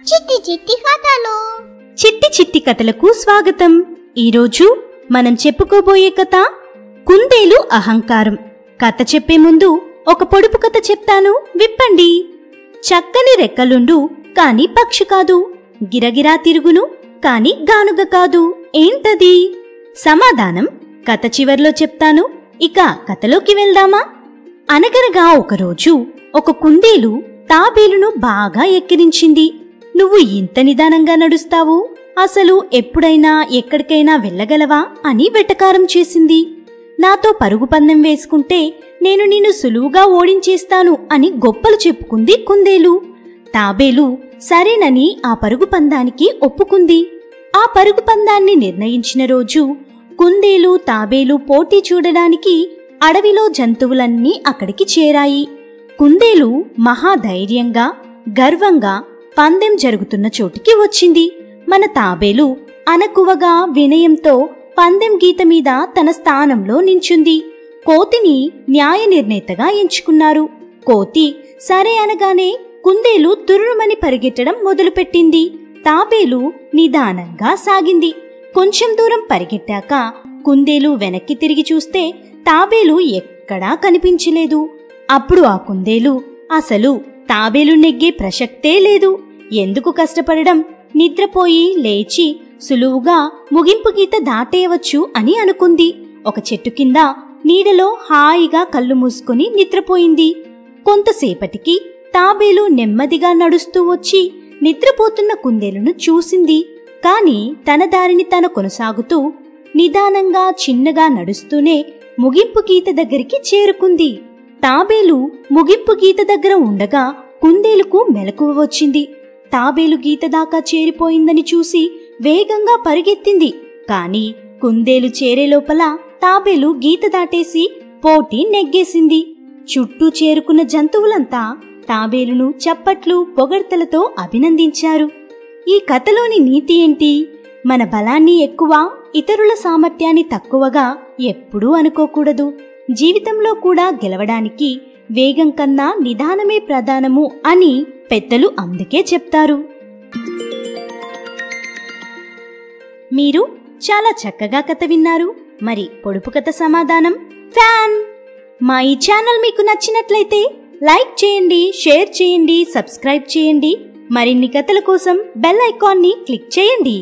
చిట్టి చిట్టి కథలు. చిట్టి చిట్టి కథలకు స్వాగతం. ఈరోజు మనం చెప్పుకోబోయే కథ కుందేలు అహంకారం. కథ చెప్పే ముందు ఒక పొడుపు కథ చెప్తాను, విప్పండి. చక్కని రెక్కలుండు కాని పక్షి కాదు, గిరగిరా తిరుగును కాని గానుగ కాదు. ఏంటది? సమాధానం కథ చివర్లో చెప్తాను. ఇక కథలోకి వెళ్దామా? అనగనగా ఒకరోజు ఒక కుందేలు తాబేలును బాగా ఎక్కిరించింది. నువ్వు ఇంత నిదానంగా నడుస్తావు, అసలు ఎప్పుడైనా ఎక్కడికైనా వెళ్ళగలవా అని వెటకారం చేసింది. నాతో పరుగు పందెం వేసుకుంటే నేను నిన్ను సులువుగా ఓడించేస్తాను అని గొప్పలు చెప్పుకుంది కుందేలు. తాబేలు సరేనని ఆ పరుగు పందానికి ఒప్పుకుంది. ఆ పరుగు పందాన్ని నిర్ణయించిన రోజు కుందేలు తాబేలు పోటీ చూడడానికి అడవిలో జంతువులన్నీ అక్కడికి చేరాయి. కుందేలు మహాధైర్యంగా గర్వంగా పందెం జరుగుతున్న చోటికి వచ్చింది. మన తాబేలు అనకువగా వినయంతో పందెం గీత మీద తన స్థానంలో నించుంది. కోతిని న్యాయ నిర్ణేతగా ఎంచుకున్నారు. కోతి సరే అనగానే కుందేలు తుర్రుమని పరిగెట్టడం మొదలుపెట్టింది. తాబేలు నిదానంగా సాగింది. కొంచెం దూరం పరిగెట్టాక కుందేలు వెనక్కి తిరిగి చూస్తే తాబేలు ఎక్కడా కనిపించలేదు. అప్పుడు ఆ కుందేలు అసలు తాబేలు నెగ్గే ప్రసక్తే లేదు, ఎందుకు కష్టపడడం, నిద్రపోయి లేచి సులువుగా ముగింపు గీత దాటేయవచ్చు అని అనుకుంది. ఒక చెట్టు కింద నీడలో హాయిగా కళ్ళు మూసుకొని నిద్రపోయింది. కొంతసేపటికి తాబేలు నెమ్మదిగా నడుస్తూ వచ్చి నిద్రపోతున్న కుందేలును చూసింది. కాని తన దారిని తను కొనసాగుతూ నిదానంగా చిన్నగా నడుస్తూనే ముగింపు గీత దగ్గరికి చేరుకుంది. తాబేలు ముగింపు గీత దగ్గర ఉండగా కుందేలుకు మెలకువ వచ్చింది. తాబేలు గీత దాకా చేరిపోయిందని చూసి వేగంగా పరిగెత్తింది. కాని కుందేలు చేరే లోపల తాబేలు గీత దాటేసి పోటీ నెగ్గేసింది. చుట్టూ చేరుకున్న జంతువులంతా తాబేలును చప్పట్లు పొగడ్తలతో అభినందించారు. ఈ కథలోని నీతి ఏంటి? మన బలాన్ని ఎక్కువ, ఇతరుల సామర్థ్యాన్ని తక్కువగా ఎప్పుడూ అనుకోకూడదు. జీవితంలో కూడా గెలవడానికి వేగం కన్నా నిదానమే ప్రధానము అని పెద్దలు అందుకే చెప్తారు. మీరు చాలా చక్కగా కథ విన్నారు. మరి పొడుపు కథ సమాధానం ఫ్యాన్. మా ఈ ఛానల్ మీకు నచ్చినట్లయితే లైక్ చేయండి, షేర్ చేయండి, సబ్స్క్రైబ్ చేయండి. మరిన్ని కథల కోసం బెల్ ఐకాన్ని క్లిక్ చేయండి.